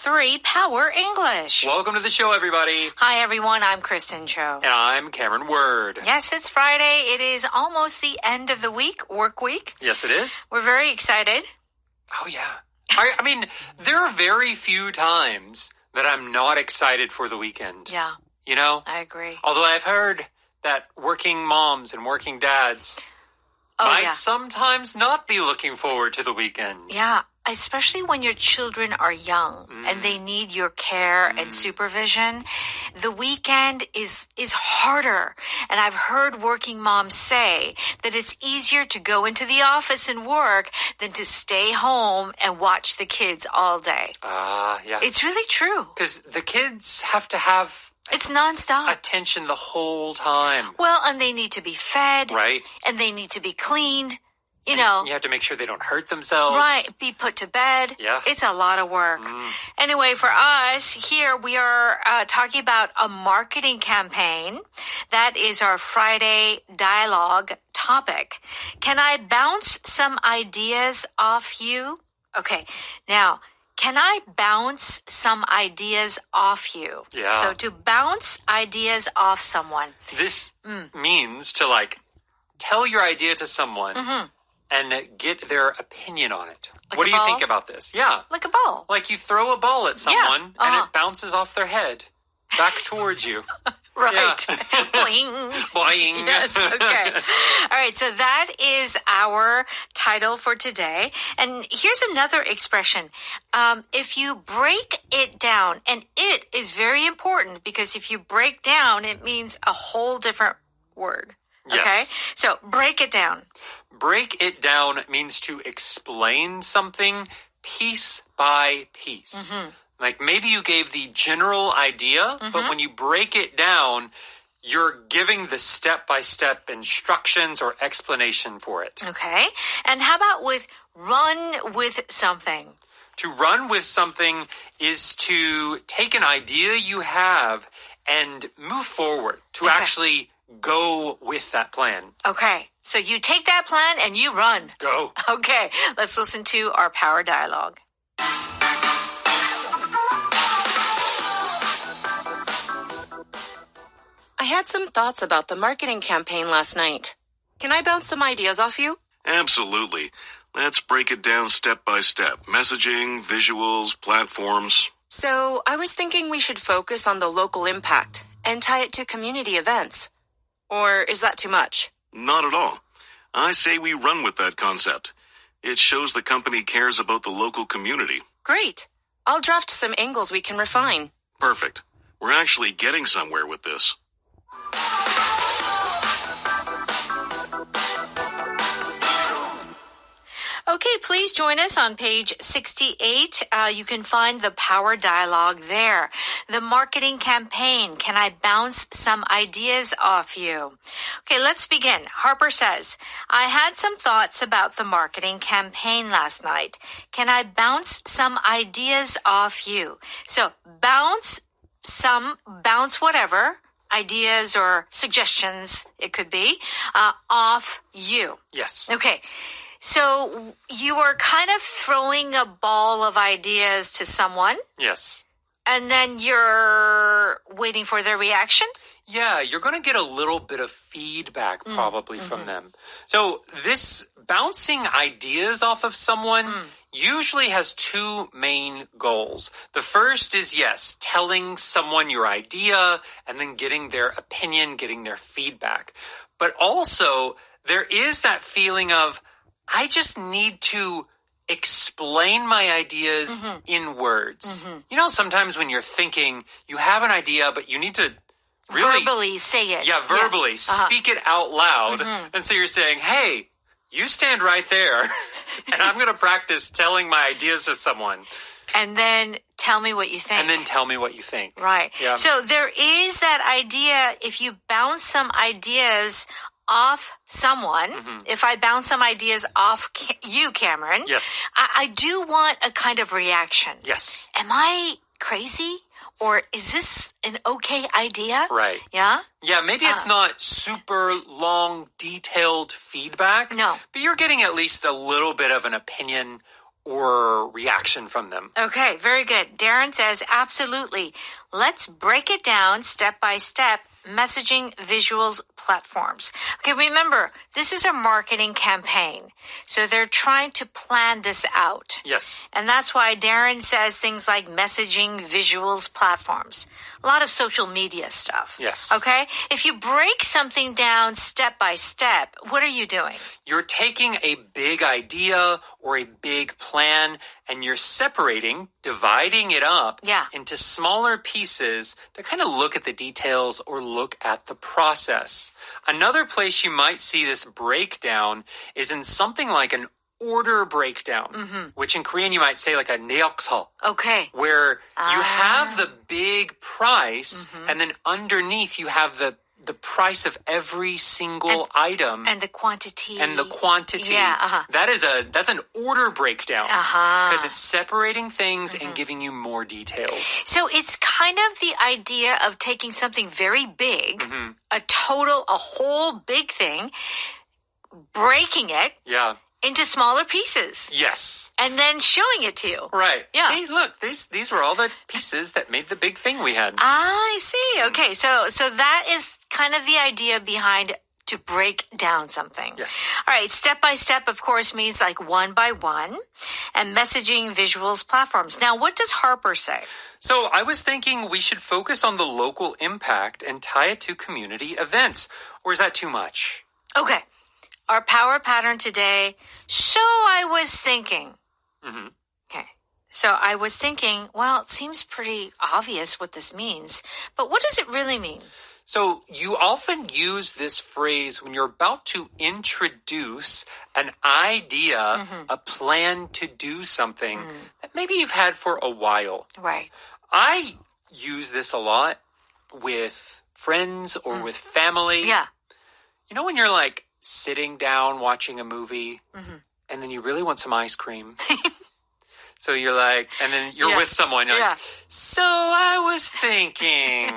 3 Power English. Welcome to the show, everybody. Hi, everyone. I'm Kristen Cho. And I'm Cameron Word. Yes, it's Friday. It is almost the end of the week, work week. Yes, it is. We're very excited. Oh, yeah. I mean, there are very few times that I'm not excited for the weekend. Yeah. You know? I agree. Although I've heard that working moms and working dads might sometimes not be looking forward to the weekend. Yeah, especially when your children are young and they need your care and supervision. The weekend is harder. And I've heard working moms say that it's easier to go into the office and work than to stay home and watch the kids all day. Yeah. It's really true. Because the kids have to have it's nonstop. Attention the whole time. Well, and they need to be fed. Right. And they need to be cleaned. You know. You have to make sure they don't hurt themselves. Right. Be put to bed. Yeah. It's a lot of work. Anyway, for us, here we are talking about a marketing campaign. That is our Friday dialogue topic. Can I bounce some ideas off you? Okay. Now, can I bounce some ideas off you? Yeah. So to bounce ideas off someone. This means to tell your idea to someone and get their opinion on it. Like what a do you ball? think about this? Yeah. Like a ball. Like you throw a ball at someone and Uh-huh. it bounces off their head back towards you. Right. Yeah. Boing. Boing. Yes, okay. All right, so that is our title for today. And here's another expression. If you break it down, and it is very important because if you break down, it means a whole different word. Okay? Yes. So break it down. Break it down means to explain something piece by piece. Like maybe you gave the general idea, but when you break it down, you're giving the step-by-step instructions or explanation for it. Okay. And how about with run with something? To run with something is to take an idea you have and move forward, to actually go with that plan. Okay. So you take that plan and you run. Go. Okay. Let's listen to our power dialogue. I had some thoughts about the marketing campaign last night. Can I bounce some ideas off you? Absolutely. Let's break it down step by step. Messaging, visuals, platforms. So, I was thinking we should focus on the local impact and tie it to community events. Or is that too much? Not at all. I say we run with that concept. It shows the company cares about the local community. Great. I'll draft some angles we can refine. Perfect. We're actually getting somewhere with this. Okay, please join us on page 68. You can find the power dialogue there. The marketing campaign. Can I bounce some ideas off you? Okay, let's begin. Harper says, I had some thoughts about the marketing campaign last night. Can I bounce some ideas off you? So bounce whatever. Ideas or suggestions, it could be, off you. Yes. Okay. So you are kind of throwing a ball of ideas to someone. Yes. And then you're waiting for their reaction. Yeah, you're going to get a little bit of feedback probably from them. So this bouncing ideas off of someone usually has two main goals. The first is, yes, telling someone your idea and then getting their opinion, getting their feedback. But also, there is that feeling of, I just need to explain my ideas in words. You know, sometimes when you're thinking, you have an idea, but you need to really verbally say it. Yeah, verbally. Speak it out loud. And so you're saying, hey, you stand right there, and I'm going to practice telling my ideas to someone. And then tell me what you think. And then tell me what you think. Right. Yeah. So there is that idea, if you bounce some ideas off someone, if I bounce some ideas off you, Cameron, yes, I do want a kind of reaction. Yes. Am I crazy? Or is this an okay idea? Right. Yeah? Yeah, maybe it's not super long, detailed feedback. No. But you're getting at least a little bit of an opinion or reaction from them. Okay, very good. Darren says, absolutely. Let's break it down step by step. Messaging, visuals, platforms. Okay, remember, this is a marketing campaign. So they're trying to plan this out. Yes. And that's why Darren says things like messaging, visuals, platforms. A lot of social media stuff. Yes. Okay? If you break something down step by step, what are you doing? You're taking a big idea or a big plan and you're dividing it up into smaller pieces to kind of look at the details or look at the process. Another place you might see this breakdown is in something like an order breakdown, which in Korean you might say like a 내역서. Okay. Where you have the big price and then underneath you have the price of every single item. And the quantity. Yeah, that's an order breakdown. Because it's separating things and giving you more details. So it's kind of the idea of taking something very big, a whole big thing, breaking it. Yeah. Into smaller pieces. Yes. And then showing it to you. Right. Yeah. See, look, these were all the pieces that made the big thing we had. I see. Okay, so that is kind of the idea behind to break down something. Yes. All right, step by step, of course, means like one by one. And messaging, visuals, platforms. Now, what does Harper say? So I was thinking we should focus on the local impact and tie it to community events. Or is that too much? Okay. Our power pattern today. So I was thinking. Okay. So I was thinking, well, it seems pretty obvious what this means. But what does it really mean? So you often use this phrase when you're about to introduce an idea, a plan to do something that maybe you've had for a while. Right. I use this a lot with friends or with family. Yeah. You know when you're like sitting down watching a movie and then you really want some ice cream. So you're like, and then you're with someone. You're like, so I was thinking,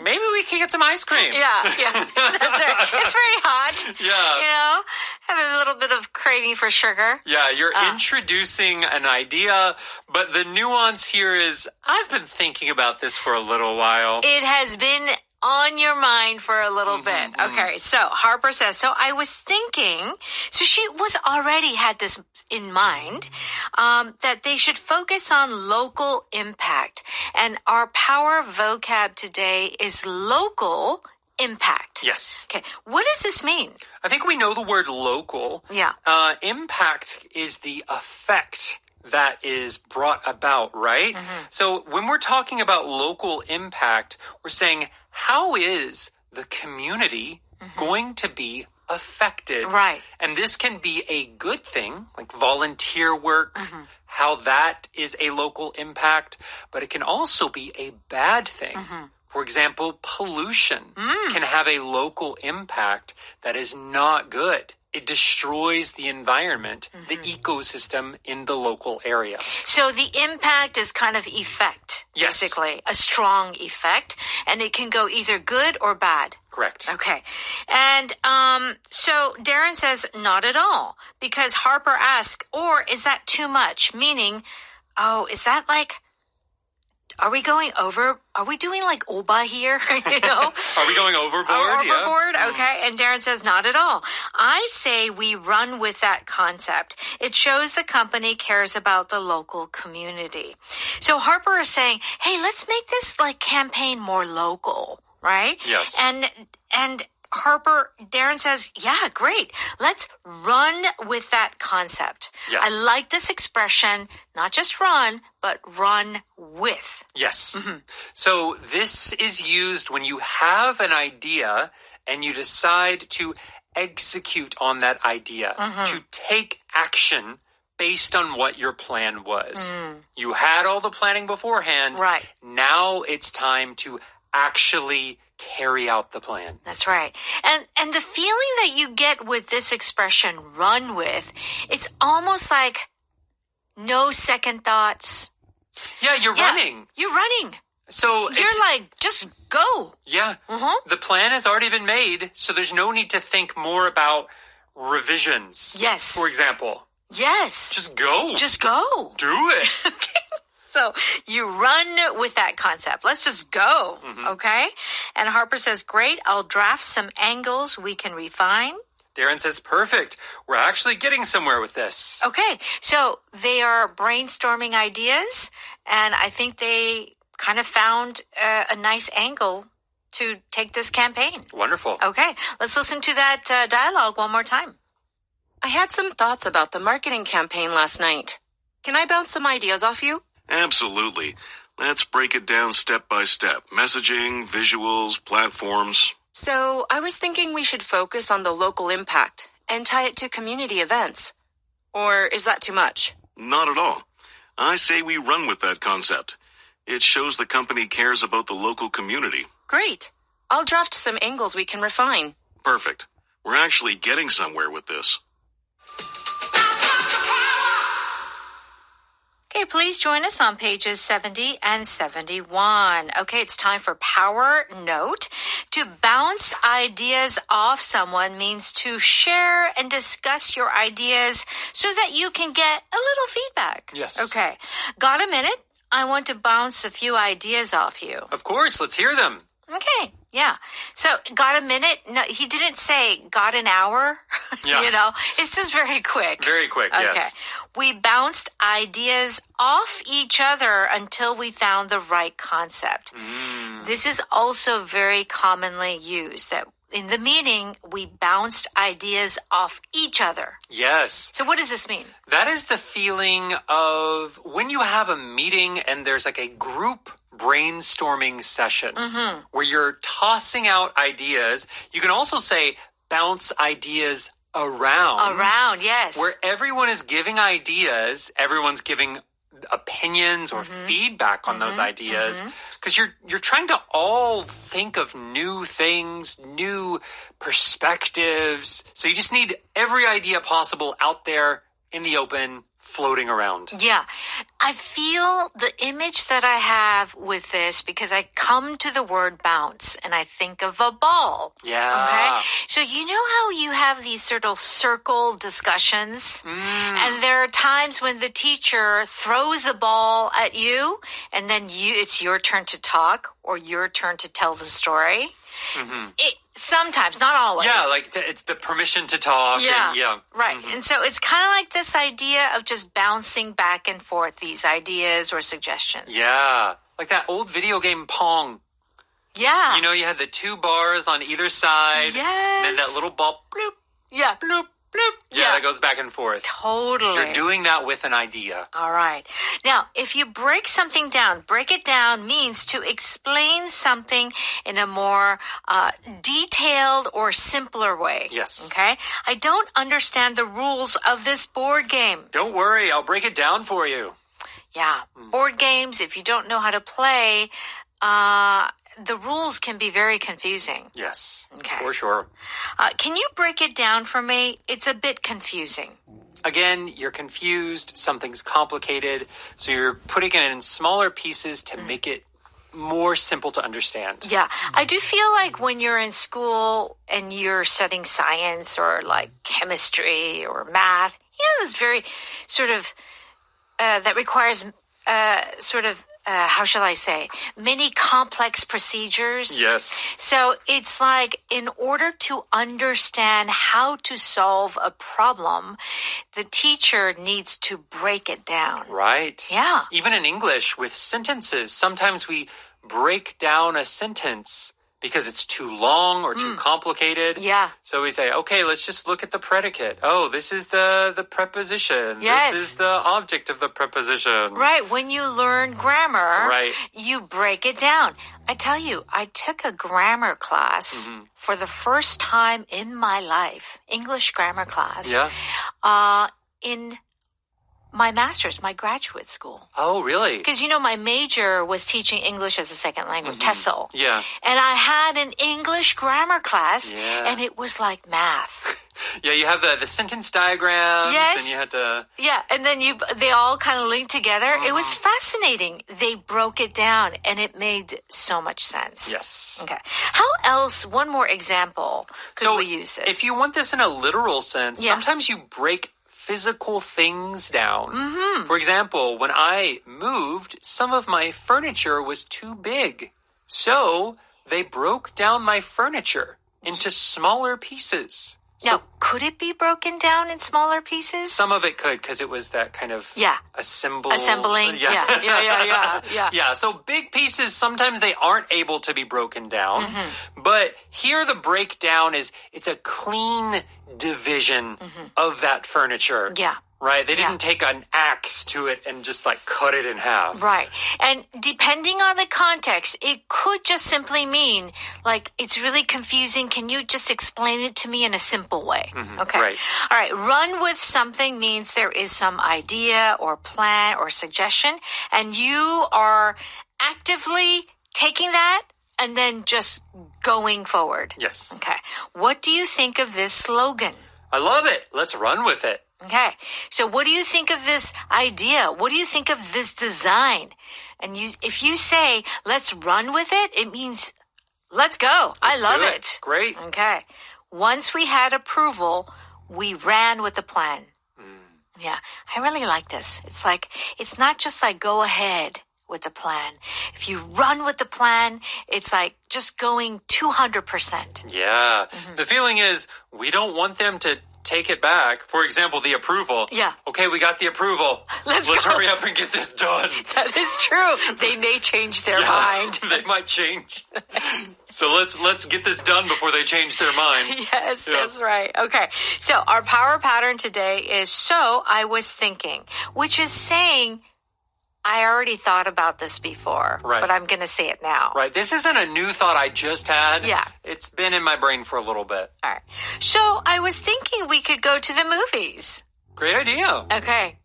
maybe we could get some ice cream. Yeah. That's right. It's very hot. Yeah. You know, have a little bit of craving for sugar. Yeah, you're introducing an idea, but the nuance here is, I've been thinking about this for a little while. It has been on your mind for a little bit. Okay, so Harper says, so I was thinking, so she was already had this in mind, that they should focus on local impact. And our power vocab today is local impact. Yes. Okay, what does this mean? I think we know the word local. Yeah. Impact is the effect that is brought about, right? So when we're talking about local impact, we're saying, how is the community going to be affected? Right. And this can be a good thing, like volunteer work, how that is a local impact, but it can also be a bad thing. For example, pollution can have a local impact that is not good. It destroys the environment, the ecosystem in the local area. So the impact is kind of effect, Yes. basically, a strong effect, and it can go either good or bad. Correct. Okay. And so Darren says, not at all, because Harper asks, or is that too much? Meaning, oh, is that like, are we going over? Are we doing like oba here? You know? Are we going overboard? Overboard? Okay. And Darren says, not at all. I say we run with that concept. It shows the company cares about the local community. So Harper is saying, hey, let's make this like campaign more local, right? Yes. And Darren says, yeah, great. Let's run with that concept. Yes. I like this expression, not just run, but run with. Yes. So this is used when you have an idea and you decide to execute on that idea, to take action based on what your plan was. You had all the planning beforehand. Right. Now it's time to actually carry out the plan. That's right. And the feeling that you get with this expression, run with, it's almost like no second thoughts. Yeah, you're running. You're running. So You're like, just go. Yeah. The plan has already been made, so there's no need to think more about revisions. Yes. For example. Yes. Just go. Just go. do it. So you run with that concept. Let's just go. Okay? And Harper says, great. I'll draft some angles we can refine. Darren says, perfect. We're actually getting somewhere with this. Okay. So they are brainstorming ideas, and I think they kind of found a nice angle to take this campaign. Wonderful. Okay. Let's listen to that dialogue one more time. I had some thoughts about the marketing campaign last night. Can I bounce some ideas off you? Absolutely. Let's break it down step by step. Messaging, visuals, platforms. So, I was thinking we should focus on the local impact and tie it to community events. Or is that too much? Not at all. I say we run with that concept. It shows the company cares about the local community. Great. I'll draft some angles we can refine. Perfect. We're actually getting somewhere with this. Okay, please join us on pages 70 and 71. Okay, it's time for Power Note. To bounce ideas off someone means to share and discuss your ideas so that you can get a little feedback. Yes. Okay. Got a minute? I want to bounce a few ideas off you. Of course, let's hear them. Okay, yeah. So, got a minute? No, he didn't say got an hour. Yeah. You know, it's just very quick. Very quick, Okay. yes. We bounced ideas off each other until we found the right concept. This is also very commonly used, that in the meeting, we bounced ideas off each other. Yes. So what does this mean? That is the feeling of when you have a meeting and there's like a group brainstorming session where you're tossing out ideas. You can also say bounce ideas around. Around, yes. Where everyone is giving ideas, everyone's giving opinions or feedback on those ideas, because you're trying to all think of new things, new perspectives. So you just need every idea possible out there in the open, floating around. Yeah. I feel the image that I have with this because I come to the word bounce and I think of a ball. Yeah. Okay. So you know how you have these sort of circle discussions? And there are times when the teacher throws the ball at you and then it's your turn to talk or your turn to tell the story. Sometimes, not always. Yeah, like it's the permission to talk. Yeah, And, yeah. Right. And so it's kind of like this idea of just bouncing back and forth these ideas or suggestions. Yeah. Like that old video game Pong. Yeah. You know, you had the two bars on either side. Yes. And then that little ball, bloop, Yeah. bloop, bloop. Yeah, that goes back and forth. Totally. You're doing that with an idea. All right. Now, if you break something down, break it down means to explain something in a more detailed or simpler way. Yes. Okay? I don't understand the rules of this board game. Don't worry, I'll break it down for you. Yeah. Board games, if you don't know how to play, the rules can be very confusing. Yes. Okay. For sure. Can you break it down for me? It's a bit confusing. Again, you're confused, something's complicated, so you're putting it in smaller pieces to make it more simple to understand. Yeah. I do feel like when you're in school and you're studying science or like chemistry or math, it's very sort of, that requires how shall I say, many complex procedures. Yes. So it's like in order to understand how to solve a problem, the teacher needs to break it down. Right. Yeah. Even in English with sentences, sometimes we break down a sentence because it's too long or too complicated. Yeah. So we say, okay, let's just look at the predicate. Oh, this is the preposition. Yes. This is the object of the preposition. Right. When you learn grammar, Right. you break it down. I tell you, I took a grammar class for the first time in my life, English grammar class, in my master's, my graduate school. Oh, really? Because, my major was teaching English as a second language, TESOL. Yeah. And I had an English grammar class, Yeah. and it was like math. Yeah, you have the sentence diagrams. Yes. And you had to... Yeah, and then they all kind of linked together. It was fascinating. They broke it down, and it made so much sense. Yes. Okay. How else, one more example, could we use this? If you want this in a literal sense, Yeah. sometimes you break physical things down. For example, when I moved, some of my furniture was too big. So they broke down my furniture into smaller pieces. Now, could it be broken down in smaller pieces? Some of it could, because it was that kind of assembling. Yeah. Yeah, so big pieces, sometimes they aren't able to be broken down. But here the breakdown is, it's a clean division of that furniture. Yeah. Right? They didn't take an axe to it and just like cut it in half. Right. And depending on the context, it could just simply mean like, it's really confusing. Can you just explain it to me in a simple way? Okay. Right. All right. Run with something means there is some idea or plan or suggestion, and you are actively taking that and then just going forward. Yes. Okay. What do you think of this slogan? I love it. Let's run with it. Okay. So what do you think of this idea? What do you think of this design? And if you say, let's run with it, it means let's go. I love it. Great. Okay. Once we had approval, we ran with the plan. Yeah. I really like this. It's like, it's not just like go ahead with the plan. If you run with the plan, it's like just going 200%. Yeah. The feeling is we don't want them to take it back. For example, the approval. Yeah. Okay, we got the approval. Let's go. hurry up and get this done. That is true. They may change their mind. They might change. So let's get this done before they change their mind. Yes, that's right. Okay. So our power pattern today is so I was thinking, which is saying I already thought about this before, but I'm going to say it now. Right. This isn't a new thought I just had. Yeah. It's been in my brain for a little bit. All right. So I was thinking we could go to the movies. Great idea. Okay.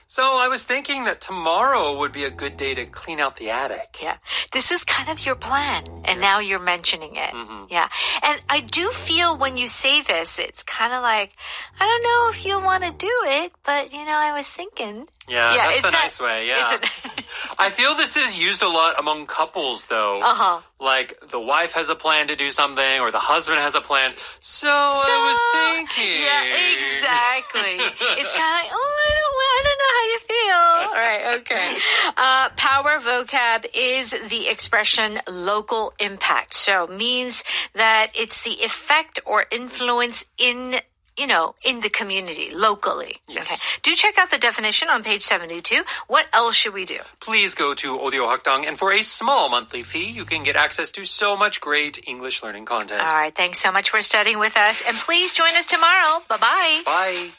So I was thinking that tomorrow would be a good day to clean out the attic. Yeah. This is kind of your plan, and now you're mentioning it. Yeah. And I do feel when you say this, it's kind of like, I don't know if you want to do it, but, I was thinking. Yeah, that's a nice way, yeah. I feel this is used a lot among couples, though. Like, the wife has a plan to do something, or the husband has a plan. So I was thinking. Yeah, exactly. It's kind of like, I don't know how you feel. All right, okay. Power vocab is the expression local impact. So means that it's the effect or influence in the community, locally. Yes. Okay. Do check out the definition on page 72. What else should we do? Please go to Audio Hakdang, and for a small monthly fee, you can get access to so much great English learning content. All right. Thanks so much for studying with us, and please join us tomorrow. Bye-bye. Bye.